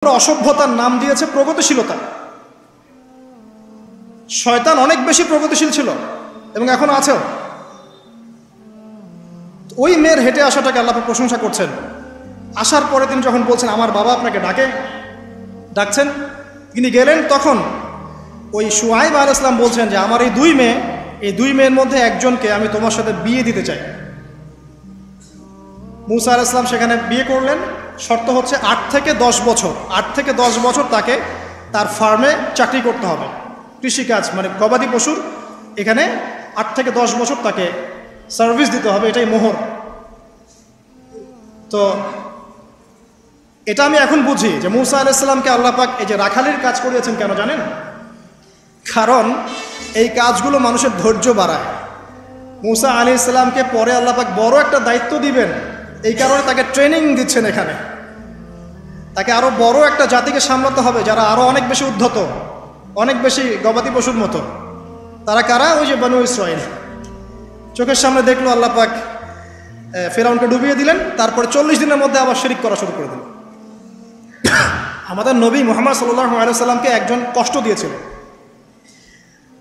অসভ্যতার নাম দিয়েছে প্রগতিশীলতা। শয়তান অনেক বেশি প্রগতিশীল ছিল এবং এখনো আছেও। ওই মেয়ের হেঁটে আসাটাকে আল্লাহ প্রশংসা করছেন। আসার পরে তিনি যখন বলছেন আমার বাবা আপনাকে ডাকছেন, তিনি গেলেন, তখন ওই শুআইব আলাইহিস সালাম বলছেন যে আমার এই দুই মেয়ের মধ্যে একজনকে আমি তোমার সাথে বিয়ে দিতে চাই। মুসা আলাইহিস সালাম সেখানে বিয়ে করলেন। শর্ত হচ্ছে 8 থেকে 10 বছর তাকে তার ফার্মে চাকরি করতে হবে, কৃষিকাজ মানে গবাদি পশুর এখানে 8 থেকে 10 বছর তাকে সার্ভিস দিতে হবে, এটাই মোহর। তো এটা আমি এখন বুঝি যে মুসা আলাইহিস সালামকে আল্লাহ পাক এই যে রাখালির কাজ করিয়েছেন কেন জানেন? কারণ এই কাজগুলো মানুষের ধৈর্য বাড়ায়। মুসা আলাইহিস সালামকে পরে আল্লাহ পাক বড় একটা দায়িত্ব দিবেন, এই কারণে তাকে ট্রেনিং দিচ্ছেন। এখানে তাকে আরো বড় একটা জাতিকে সামলাতে হবে যারা আরো অনেক বেশি উদ্ধত, অনেক বেশি গবাদি পশুর মতো। তারা কারা? ওই যে বনু ইসরাইল। চোখের সামনে দেখলো আল্লাহ পাক ফেরাউনকে ডুবিয়ে দিলেন, তারপরে 40 দিনের মধ্যে আবার শিরিক করা শুরু করে দিলেন। আমাদের নবী মুহাম্মদ সাল্লাল্লাহু আলাইহি ওয়াসাল্লামকে একজন কষ্ট দিয়েছিল।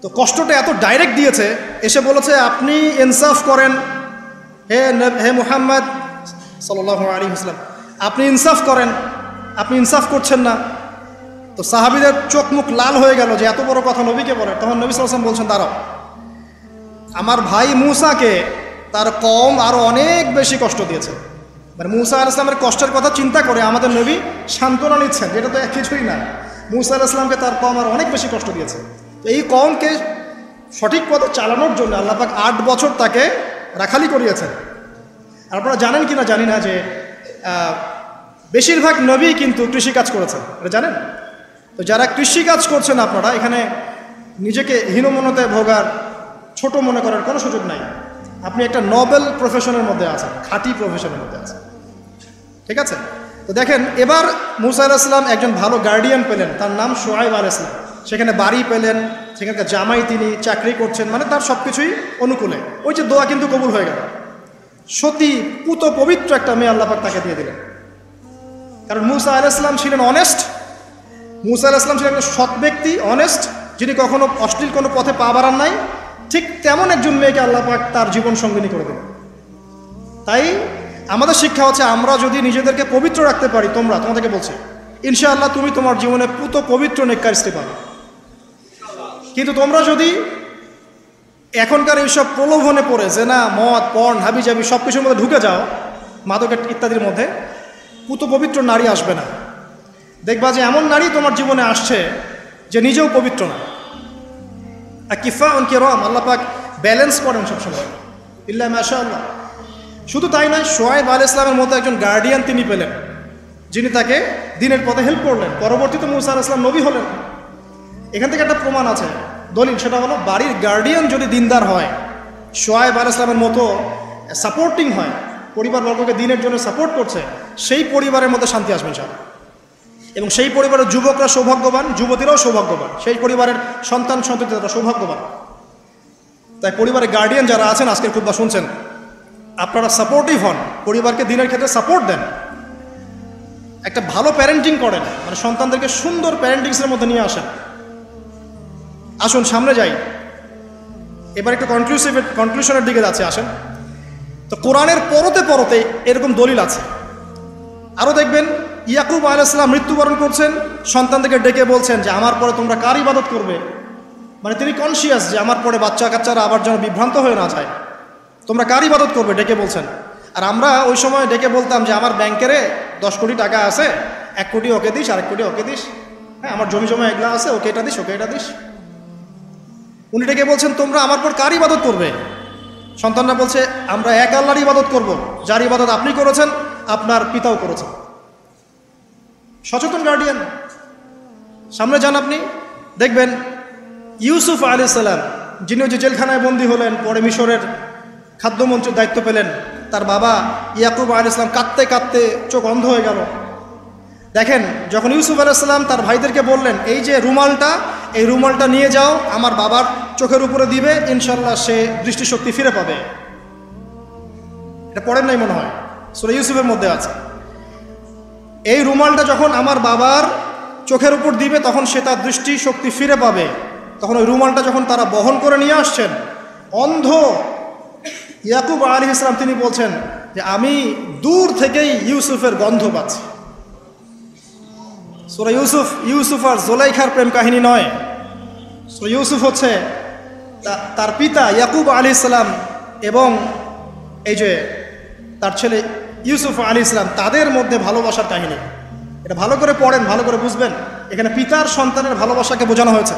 তো কষ্টটা এত ডাইরেক্ট দিয়েছে, এসে বলেছে আপনি ইনসাফ করেন, হে মুহাম্মদ সাল্লাল্লাহু আলাইহি ওয়াসাল্লাম, আপনি ইনসাফ করেন, আপনি ইনসাফ করছেন না। তো সাহাবীদের চোখ মুখ লাল হয়ে গেল যে এত বড় কথা নবীকে বলে। তখন নবী সাল্লাল্লাহু আলাইহি ওয়াসাল্লাম বলছেন দাঁড়াও, আমার ভাই মুসাকে তার কওম আরো অনেক বেশি কষ্ট দিয়েছে। মানে মুসা আলাইহিস সালামের কষ্টের কথা চিন্তা করে আমাদের নবী সান্ত্বনা নিচ্ছেন, যেটা তো কিছুই না। মুসা আলাইহিস সালামকে তার কওম আরো অনেক বেশি কষ্ট দিয়েছে। তো এই কওমকে সঠিক পথে চালানোর জন্য আল্লাহ পাক 8 বছর তাকে রাখালি করিয়েছেন। আপনারা জানেন কিনা জানি না যে বেশিরভাগ নবী কিন্তু কৃষিকাজ করেছেন, এটা জানেন? তো যারা কৃষিকাজ করছেন আপনারা এখানে নিজেকে হীনমন্যতায় ভোগার, ছোট মনে করার কোনো সুযোগ নাই। আপনি একটা নোবেল প্রফেশনের মধ্যে আছেন, খাঁটি প্রফেশনের মধ্যে আছেন, ঠিক আছে? তো দেখেন, এবার মুসা আলাইহিস সালাম একজন ভালো গার্ডিয়ান পেলেন, তার নাম শুআইব আলাইহিস সালাম। সেখানে বাড়ি পেলেন, সেখানকার জামাই, তিনি চাকরি করছেন, মানে তার সব কিছুই অনুকূলে। ওই যে দোয়া কিন্তু কবুল হয়ে গেল। সতী পুত পবিত্র একটা মেয়ে আল্লাহ পাক তাকে দিয়ে দিলেন। কারণ মুসা আলাইহিস সালাম ছিলেন অনেস্ট, মুসা আলাইহিস সালাম ছিলেন একজন সৎ ব্যক্তি, অনেস্ট, যিনি কখনো অশ্লীল কোনো পথে পা বাড়ান নাই। ঠিক তেমন একজন মেয়েকে আল্লাহ পাক তার জীবন সঙ্গিনী করে দিলেন। তাই আমাদের শিক্ষা হচ্ছে, আমরা যদি নিজেদেরকে পবিত্র রাখতে পারি, তোমাদেরকে বলছি ইনশাআল্লাহ তুমি তোমার জীবনে পুত পবিত্র নেককার স্ত্রী পাবে। কিন্তু তোমরা যদি এখনকার এইসব প্রলোভনে পড়ে জেনা, মদ, পর্ন, হাবিজাবি সব কিছুর মধ্যে ঢুকে যাও, মাদকের ইত্যাদির মধ্যে, পুত পবিত্র নারী আসবে না। দেখবা যে এমন নারী তোমার জীবনে আসছে যে নিজেও পবিত্র না। আর কিফা অন কিরাম, আল্লাহ পাক ব্যালেন্স করেন সবসময়, ইল্লা মাশাআল্লাহ। শুধু তাই নয়, শুআইব আলাইহিস সালামের মতো একজন গার্ডিয়ান তিনি পেলেন, যিনি তাকে দিনের পথে হেল্প করলেন। পরবর্তীতে মুসা আলাইহিস সালাম নবী হলেন। এখান থেকে একটা প্রমাণ আছে, দলিল, সেটা হলো বাড়ির গার্ডিয়ান যদি দিনদার হয়, শুআইব আলাইহিস সালামের মতো সাপোর্টিং হয়, পরিবারবর্গকে দিনের জন্য সাপোর্ট করছে, সেই পরিবারের মধ্যে শান্তি আসবে ইনশাআল্লাহ। এবং সেই পরিবারের যুবকরা সৌভাগ্যবান, যুবতীরাও সৌভাগ্যবান, সেই পরিবারের সন্তান সন্ততিরা সৌভাগ্যবান। তাই পরিবারের গার্ডিয়ান যারা আছেন, আজকের খুতবা শুনছেন, আপনারা সাপোর্টিভ হন, পরিবারকে দিনের ক্ষেত্রে সাপোর্ট দেন, একটা ভালো প্যারেন্টিং করেন, মানে সন্তানদেরকে সুন্দর প্যারেন্টিংসের মধ্যে নিয়ে আসেন। আসুন সামনে যাই, এবার একটু কনক্লুশনের দিকে যাচ্ছে, আসেন। তো কোরআনের পরতে এরকম দলিল আছে। আরও দেখবেন, ইয়াকুব আলাইহিস সালাম মৃত্যুবরণ করছেন, সন্তানদেরকে ডেকে বলছেন যে আমার পরে তোমরা কার ইবাদত করবে। মানে তিনি কনসিয়াস যে আমার পরে বাচ্চা কাচ্চারা আবার যেন বিভ্রান্ত হয়ে না যায়, তোমরা কার ইবাদত করবে, ডেকে বলছেন। আর আমরা ওই সময় ডেকে বলতাম যে আমার ব্যাংকেরে 10 কোটি টাকা আছে, 1 কোটি ওকে দিস, 1 কোটি ওকে দিস, হ্যাঁ আমার জমি জমা এগুলা আছে, ওকে এটা দিস, ওকে এটা দিস। উনি ডেকে বলছেন তোমরা আমার পর কার ইবাদত করবে। সন্তানরা বলছে আমরা এক আল্লাহর ইবাদত করব, যার ইবাদত আপনি করেছেন, আপনার পিতাও করেছেন। সচেতন গার্ডিয়ান। সামনে যান, আপনি দেখবেন ইউসুফ আলাইহিস সালাম, যিনি যে জেলখানায় বন্দী হলেন, পরে মিশরের খাদ্যমন্ত্রীর দায়িত্ব পেলেন, তার বাবা ইয়াকুব আলাইহিস সালাম কাঁদতে কাঁদতে চোখ অন্ধ হয়ে গেল। দেখেন, যখন ইউসুফ আলাইহিস সালাম তার ভাইদেরকে বললেন এই যে রুমালটা, এই রুমালটা নিয়ে যাও, আমার বাবার চোখের উপরে দিবে, ইনশাল্লাহ সে দৃষ্টিশক্তি ফিরে পাবে। এটা পড়েন নাই মনে হয়, সূরা ইউসুফের মধ্যে আছে। এই রুমালটা যখন আমার বাবার চোখের উপর দিবে তখন সে তার দৃষ্টি শক্তি ফিরে পাবে। তখন ওই রুমালটা যখন তারা বহন করে নিয়ে আসছেন, অন্ধ ইয়াকুব আলাইহিস সালাম তিনি বলছেন যে আমি দূর থেকেই ইউসুফের গন্ধ পাচ্ছি। সূরা ইউসুফ আর জুলাইখার প্রেম কাহিনী নয়। সূরা ইউসুফ হচ্ছে তার পিতা ইয়াকুব আলাইহিস সালাম এবং এই যে তার ছেলে ইউসুফ আলাইহিস সালাম তাদের মধ্যে ভালোবাসার কাহিনী। এটা ভালো করে পড়েন, ভালো করে বুঝবেন। এখানে পিতার সন্তানের ভালোবাসাকে বোঝানো হয়েছে।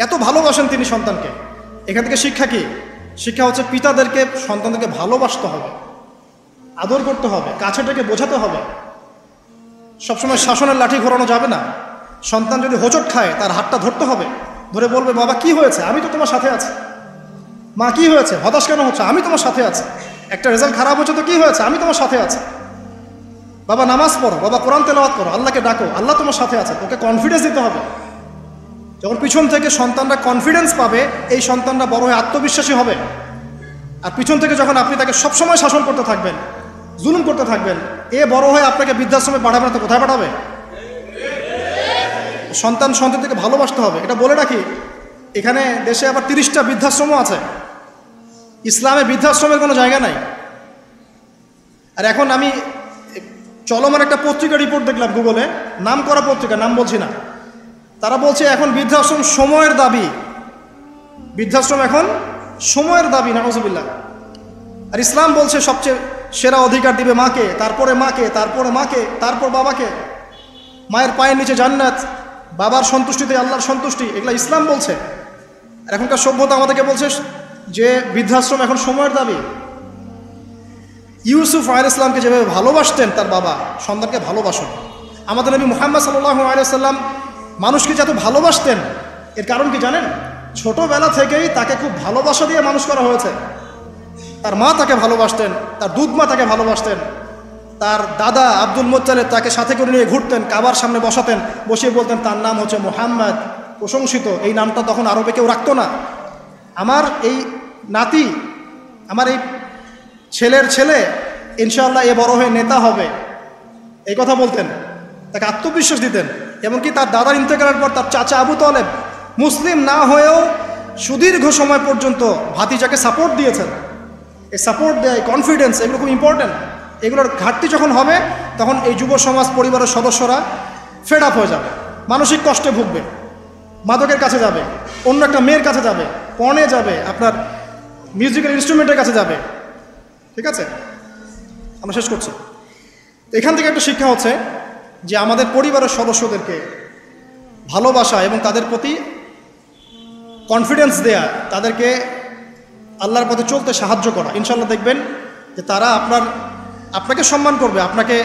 এত ভালোবাসেন তিনি সন্তানকে। এখান থেকে শিক্ষা কি? শিক্ষা হচ্ছে পিতাদেরকে সন্তানদেরকে ভালোবাসতে হবে, আদর করতে হবে, কাছে থেকে বোঝাতে হবে। সবসময় শাসনের লাঠি ঘোরানো যাবে না। সন্তান যদি হোঁচট খায় তার হাতটা ধরতে হবে, ধরে বলবে বাবা কি হয়েছে, আমি তো তোমার সাথে আছি। মা কি হয়েছে, হতাশ কেন হচ্ছে, আমি তোমার সাথে আছি। একটা রেজাল্ট খারাপ হচ্ছে তো কি হয়েছে, আমি তোমার সাথে আছি। বাবা নামাজ পড়ো, বাবা কোরআন তেলাওয়াত করো, আল্লাহকে ডাকো, আল্লাহ তোমার সাথে আছে। তোকে কনফিডেন্স দিতে হবে। যখন পিছন থেকে সন্তানরা কনফিডেন্স পাবে, এই সন্তানরা বড় হয়ে আত্মবিশ্বাসী হবে। আর পিছন থেকে যখন আপনি তাকে সবসময় শাসন করতে থাকবেন, জুলুম করতে থাকবেন, এ বড় হয়ে আপনাকে বৃদ্ধাশ্রমে পাঠাবে না তো কোথায় পাঠাবে? সন্তানকে ভালোবাসতে হবে। এটা বলে রাখি, এখানে দেশে আবার 30টা বৃদ্ধাশ্রমও আছে। ইসলামে বৃদ্ধাশ্রমের কোনো জায়গা নাই। আর এখন আমি চলমান একটা পত্রিকা রিপোর্ট দেখলাম গুগলে, নাম করা পত্রিকা, নাম বলছি না। তারা বলছে এখন বৃদ্ধাশ্রম সময়ের দাবি। বৃদ্ধাশ্রম এখন সময়ের দাবি, নাউজুবিল্লাহ। আর ইসলাম বলছে সবচেয়ে সেরা অধিকার দিবে মাকে, তারপরে মাকে, তারপরে মাকে, তারপর বাবাকে। মায়ের পায়ের নিচে জান্নাত, বাবার সন্তুষ্টিতে আল্লাহর সন্তুষ্টি, এগুলো ইসলাম বলছে। আর এখনকার সভ্যতা আমাদেরকে বলছে যে বৃদ্ধাশ্রম এখন সময়ের দাবি। ইউসুফ আলাইহিস সালামকে যেভাবে ভালোবাসতেন তার বাবা, সন্তানকে ভালোবাসুন। আমাদের নবী মুহাম্মদ সাল্লাল্লাহু আলাইহি সাল্লাম মানুষকে যত ভালোবাসতেন, এর কারণ কি জানেন? ছোটবেলা থেকেই তাকে খুব ভালোবাসা দিয়ে মানুষ করা হয়েছে। তার মা তাকে ভালোবাসতেন, তার দুধ মা তাকে ভালোবাসতেন, তার দাদা আব্দুল মুত্তালিব তাকে সাথে করে নিয়ে ঘুরতেন, কাবার সামনে বসাতেন, বসিয়ে বলতেন তার নাম হচ্ছে মুহাম্মদ, প্রশংসিত। এই নামটা তখন আরবে কেউ রাখতো না। আমার এই নাতি, আমার এই ছেলের ছেলে ইনশাআল্লাহ এ বড় হয়ে নেতা হবে, এই কথা বলতেন। তাকে আত্মবিশ্বাস দিতেন। এমনকি তার দাদার ইন্তেকালের পর তার চাচা আবু তালেব মুসলিম না হয়েও সুদীর্ঘ সময় পর্যন্ত ভাতিজাকে সাপোর্ট দিয়েছেন। এই সাপোর্ট দেয়, কনফিডেন্স, এগুলো খুব ইম্পর্টেন্ট। এগুলোর ঘাটতি যখন হবে তখন এই যুব সমাজ পরিবারের সদস্যরা ফেড আপ হয়ে যাবে, মানসিক কষ্টে ভুগবে, মাদকের কাছে যাবে, অন্য একটা মেয়ের কাছে যাবে, পণে যাবে, আপনার মিউজিক্যাল ইনস্ট্রুমেন্টের কাছে যাবে। ঠিক আছে, আমরা শেষ করছি। এখান থেকে একটা শিক্ষা হচ্ছে যে আমাদের পরিবারের সদস্যদেরকে ভালোবাসা এবং তাদের প্রতি কনফিডেন্স দেয়া, তাদেরকে আল্লাহর পথে চলতে সাহায্য করা। ইনশাআল্লাহ দেখবেন যে তারা আপনাকে সম্মান করবে, আপনাকে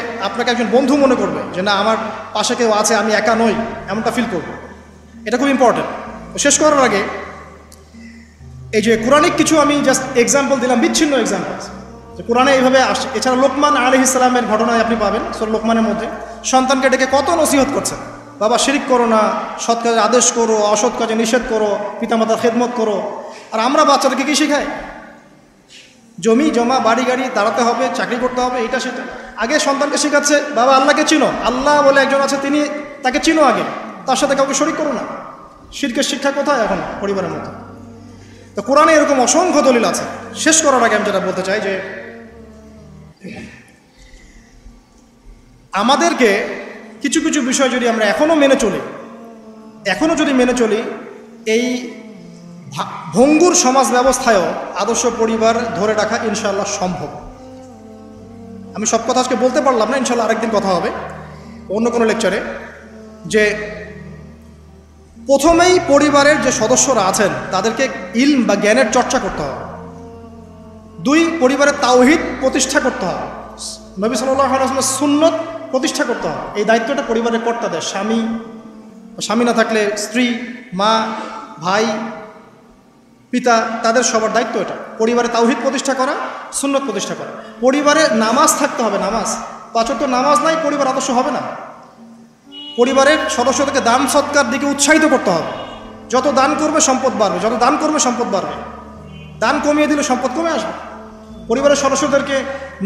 একজন বন্ধু মনে করবে, যে না আমার পাশে কেউ আছে, আমি একা নই, এমনটা ফিল করবে। এটা খুব ইম্পর্টেন্ট। শেষ করার আগে এই যে কোরআনিক কিছু আমি জাস্ট এক্সাম্পল দিলাম, বিচ্ছিন্ন এক্সাম্পল যে কোরআনে এইভাবে আসে। এছাড়া লোকমান আলাইহিস সালামের ঘটনায় আপনি পাবেন সূরা লোকমানের মধ্যে সন্তানকে ডেকে কত নসিহত করছেন। বাবা শিরিক করো না, সৎ কাজে আদেশ করো, অসৎ কাজে নিষেধ করো, পিতামাতার খেদমত করো। আর আমরা বাচ্চাদেরকে কি শেখাই? জমি জমা, বাড়ি গাড়ি, দাঁড়াতে হবে, চাকরি করতে হবে, এটা সেটা। আগে সন্তানকে শেখাচ্ছে বাবা আল্লাহকে চিনো, আল্লাহ বলে একজন আছে, তাকে চিনো আগে, তার সাথে কাউকে শরিক করো না। শিরকের শিক্ষা কোথায় এখন পরিবারের মধ্যে? তো কোরআনে এরকম অসংখ্য দলিল আছে। শেষ করার আগে আমি যেটা বলতে চাই যে আমাদেরকে কিছু কিছু বিষয় যদি আমরা এখনও যদি মেনে চলি, এই ভঙ্গুর সমাজ ব্যবস্থায়ও আদর্শ পরিবার ধরে রাখা ইনশাআল্লাহ সম্ভব। আমি সব কথা আজকে বলতে পারলাম না, ইনশাআল্লাহ আরেকদিন কথা হবে অন্য কোনো লেকচারে। যে প্রথমেই পরিবারের যে সদস্যরা আছেন তাদেরকে ইলম বা জ্ঞানের চর্চা করতে হবে। 2, পরিবারের তাওহীদ প্রতিষ্ঠা করতে হবে, নবী সাল্লাল্লাহু আলাইহি ওয়াসাল্লামের সুন্নত প্রতিষ্ঠা করতে হবে। এই দায়িত্বটা পরিবারের কর্তাদের, স্বামী না থাকলে স্ত্রী, মা, ভাই, পিতা, তাদের সবার দায়িত্ব এটা। পরিবারে তাওহীদ প্রতিষ্ঠা করা, সুন্নত প্রতিষ্ঠা করা। পরিবারে নামাজ থাকতে হবে, নামাজ। 5 ওয়াক্ত নামাজ নাই, পরিবার আদর্শ হবে না। পরিবারের সদস্যদেরকে দান সৎকার দিকে উৎসাহিত করতে হবে। যত দান করবে সম্পদ বাড়বে, যত দান করবে সম্পদ বাড়বে। দান কমিয়ে দিলে সম্পদ কমে আসবে। পরিবারের সদস্যদেরকে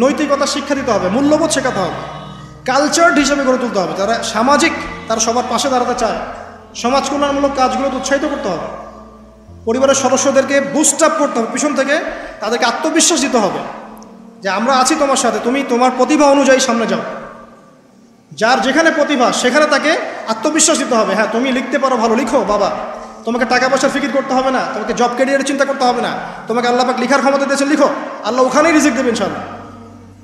নৈতিকতা শিক্ষা দিতে হবে, মূল্যবোধ শেখাতে হবে। কালচার হিসেবে গড়ে তুলতে হবে। যারা সামাজিক, তারা সবার পাশে দাঁড়াতে চায়, সমাজ কল্যাণমূলক কাজগুলো উৎসাহিত করতে হবে। পরিবারের সদস্যদেরকে বুস্ট আপ করতে হবে, পিছন থেকে তাদেরকে আত্মবিশ্বাস দিতে হবে যে আমরা আছি তোমার সাথে, তুমি তোমার প্রতিভা অনুযায়ী সামনে যাও। যার যেখানে প্রতিভা সেখানে তাকে আত্মবিশ্বাস দিতে হবে। হ্যাঁ, তুমি লিখতে পারো, ভালো লিখো বাবা, তোমাকে টাকা পয়সার ফিকির করতে হবে না, তোমাকে জব ক্যারিয়ারের চিন্তা করতে হবে না, তোমাকে আল্লাহ পাক লিখার ক্ষমতা দিয়েছেন, লিখো, আল্লাহ ওখানেই রিজিক দেবেন ইনশাআল্লাহ।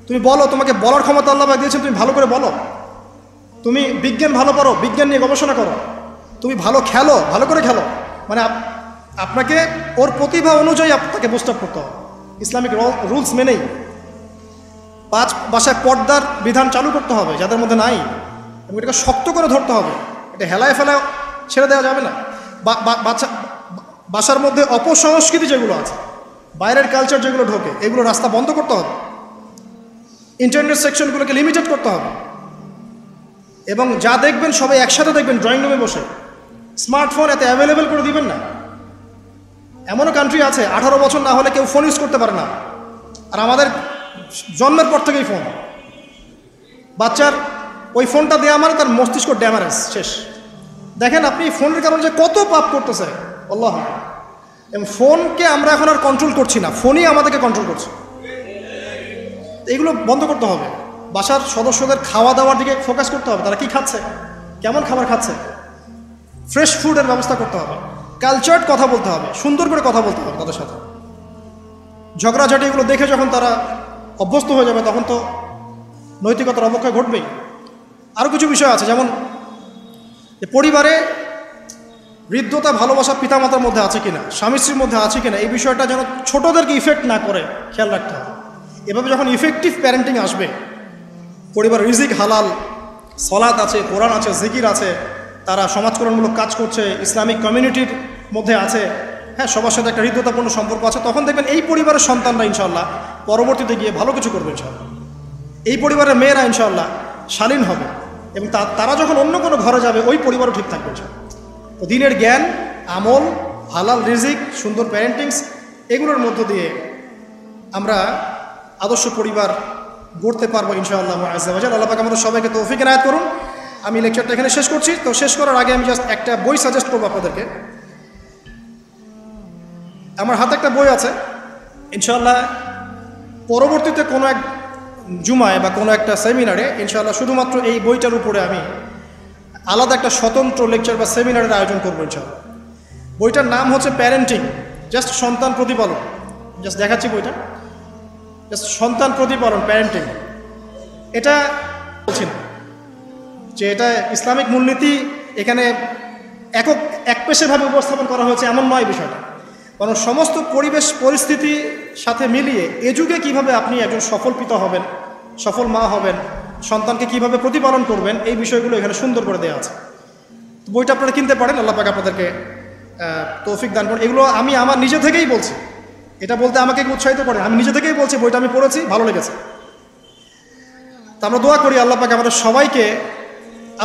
তুমি বলো, তোমাকে বলার ক্ষমতা আল্লাহ পাক দিয়েছেন, তুমি ভালো করে বলো। তুমি বিজ্ঞান ভালো পারো, বিজ্ঞান নিয়ে গবেষণা করো। তুমি ভালো খেলো, ভালো করে খেলো। মানে আপনাকে ওর প্রতিভা অনুযায়ী আপনাকে বুস্ট আপ করতে হবে, ইসলামিক রুলস মেনেই। 5 বাসায় পর্দার বিধান চালু করতে হবে যাদের মধ্যে নাই, এবং এটাকে শক্ত করে ধরতে হবে। এটা হেলায় ফেলায় ছেড়ে দেওয়া যাবে না। বাসার মধ্যে অপসংস্কৃতি যেগুলো আছে, বাইরের কালচার যেগুলো ঢোকে, এগুলো রাস্তা বন্ধ করতে হবে। ইন্টারনেট সেকশনগুলোকে লিমিটেড করতে হবে। এবং যা দেখবেন সবাই একসাথে দেখবেন, ড্রয়িং রুমে বসে। স্মার্টফোন এতে অ্যাভেলেবেল করে দিবেন না। এমনও কান্ট্রি আছে 18 বছর না হলে কেউ ফোন ইউজ করতে পারে না, আর আমাদের জন্মের পর থেকেই ফোন। বাচ্চার ওই ফোনটা দেওয়া মানে তার মস্তিষ্ক ড্যামারেজ, শেষ। দেখেন আপনি ফোনের কারণে যে কত পাপ করতেছে আল্লাহ। এবং ফোনকে আমরা এখন আর কন্ট্রোল করছি না, ফোনই আমাদেরকে কন্ট্রোল করছে। এগুলো বন্ধ করতে হবে। বাসার সদস্যদের খাওয়া দাওয়ার দিকে ফোকাস করতে হবে, তারা কি খাচ্ছে, কেমন খাবার খাচ্ছে, ফ্রেশ ফুডের ব্যবস্থা করতে হবে। কালচার্ড কথা বলতে হবে, সুন্দর করে কথা বলতে হবে তাদের সাথে। ঝগড়াঝাটি এগুলো দেখে যখন তারা অভ্যস্ত হয়ে যাবে, তখন তো নৈতিকতার অবক্ষয় ঘটবেই। আরও কিছু বিষয় আছে, যেমন পরিবারে হৃদ্যতা, ভালোবাসা পিতামাতার মধ্যে আছে কিনা, স্বামী স্ত্রীর মধ্যে আছে কিনা, এই বিষয়টা যেন ছোটদেরকে ইফেক্ট না করে খেয়াল রাখতে হবে। এভাবে যখন ইফেক্টিভ প্যারেন্টিং আসবে, পরিবার রিজিক হালাল, সলাত আছে, কোরআন আছে, জিকির আছে, তারা সমাজকল্যাণমূলক কাজ করছে, ইসলামিক কমিউনিটির মধ্যে আছে, হ্যাঁ, সবার সাথে একটা হৃদ্যতাপূর্ণ সম্পর্ক আছে, তখন দেখবেন এই পরিবারের সন্তানরা ইনশাআল্লাহ পরবর্তীতে গিয়ে ভালো কিছু করবে ইনশাআল্লাহ। এই পরিবারের মেয়েরা ইনশাআল্লাহ শালীন হবে, এবং তারা যখন অন্য কোনো ঘরে যাবে ওই পরিবারও ঠিক থাকবে ইনশাআল্লাহ। তো দিনের জ্ঞান, আমল, হালাল রিজিক, সুন্দর প্যারেন্টিংস, এগুলোর মধ্য দিয়ে আমরা আদর্শ পরিবার গড়তে পারবো ইনশাআল্লাহ আজ্জা ওয়া জাল। আল্লাহ পাক আমাদের সবাইকে তৌফিক এনায়েত করুন। আমি লেকচারটা এখানে শেষ করছি। তো শেষ করার আগে আমি জাস্ট একটা বই সাজেস্ট করবো আপনাদেরকে। আমার হাতে একটা বই আছে, ইনশাআল্লাহ পরবর্তীতে কোনো এক জুমায় বা কোনো একটা সেমিনারে ইনশাআল্লাহ শুধুমাত্র এই বইটার উপরে আমি আলাদা একটা স্বতন্ত্র লেকচার বা সেমিনারের আয়োজন করবো ইনশাআল্লাহ। বইটার নাম হচ্ছে প্যারেন্টিং, জাস্ট সন্তান প্রতিপালন। জাস্ট দেখাচ্ছি বইটা, জাস্ট সন্তান প্রতিপালন, প্যারেন্টিং। এটা বলছি না যে এটা ইসলামিক মূলনীতি এখানে একপেশেভাবে উপস্থাপন করা হয়েছে, এমন নয় বিষয়টা। কারণ সমস্ত পরিবেশ পরিস্থিতির সাথে মিলিয়ে এ যুগে কীভাবে আপনি একজন সফল পিতা হবেন, সফল মা হবেন, সন্তানকে কিভাবে প্রতিপালন করবেন, এই বিষয়গুলো এখানে সুন্দর করে দেওয়া আছে। তো বইটা আপনারা কিনতে পারেন, আল্লাহ পাক আপনাদেরকে তৌফিক দান করুন। এগুলো আমি আমার নিজে থেকেই বলছি, এটা বলতে আমাকে উৎসাহিত করেন, আমি নিজে থেকেই বলছি, বইটা আমি পড়েছি, ভালো লেগেছে। তা আমরা দোয়া করি আল্লাহ পাক আমাদের সবাইকে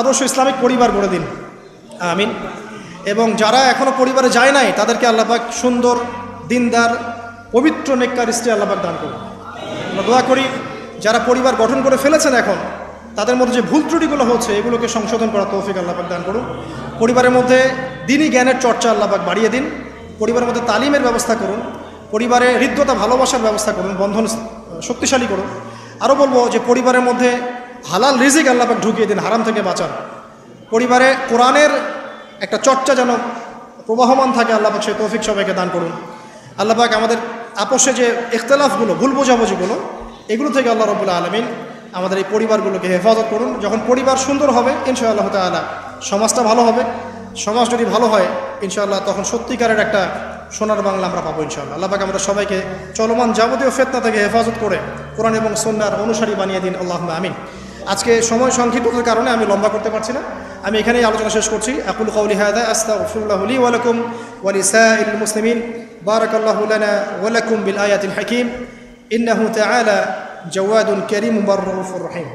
আদর্শ ইসলামিক পরিবার গড়ে দিন, আমিন। এবং যারা এখনও পরিবারে যায় নাই তাদেরকে আল্লাহ পাক সুন্দর, দিনদার, পবিত্র, নেককার স্ত্রী আল্লাহ পাক দান করুন। আমরা দোয়া করি যারা পরিবার গঠন করে ফেলেছেন এখন, তাদের মধ্যে যে ভুল ত্রুটিগুলো হচ্ছে এগুলোকে সংশোধন করা তৌফিক আল্লাহ পাক দান করুন। পরিবারের মধ্যে দ্বীনি জ্ঞানের চর্চা আল্লাহ পাক বাড়িয়ে দিন। পরিবারের মধ্যে তালিমের ব্যবস্থা করুন, পরিবারে হৃদ্যতা, ভালোবাসার ব্যবস্থা করুন, বন্ধন শক্তিশালী করুন। আরও বলবো যে পরিবারের মধ্যে হালাল রিজিক আল্লাহ পাক ঢুকিয়ে দিন, হারাম থেকে বাঁচান। পরিবারে কোরআনের একটা চর্চা যেন প্রবাহমান থাকে, আল্লাহ পাক সে তৌফিক সবাইকে দান করুন। আল্লাহ পাক আমাদের আপোষে যে ইখতিলাফগুলো, ভুল বোঝাবুঝিগুলো, এগুলো থেকে আল্লাহ রাব্বুল আলামিন আমাদের এই পরিবারগুলোকে হেফাজত করুন। যখন পরিবার সুন্দর হবে ইনশাআল্লাহ তাআলা সমাজটা ভালো হবে। সমাজ যদি ভালো হয় ইনশাআল্লাহ তখন সত্যিকারের একটা সোনার বাংলা আমরা পাবো ইনশাআল্লাহ। আল্লাহ পাক আমরা সবাইকে চলমান যাবতীয় ফিতনা থেকে হেফাজত করে কোরআন এবং সুন্নাহর অনুসারী বানিয়ে দিন, আল্লাহুম্মা আমিন। আজকে সময় সংক্ষিপ্ততার কারণে আমি লম্বা করতে পারছি না, আমি এখানেই আলোচনা শেষ করছি। আকুলু কাউলি হাযা আস্তাগফিরুল্লাহ লি ওয়া লাকুম ওয়া লিসাইরিল মুসলিমিন। বারাকাল্লাহু লানা ওয়া লাকুম বিল আয়াতিল হাকীম। ইন্নাহু তাআলা জাওয়াদুন কারীমুর রাউফুর রহিম।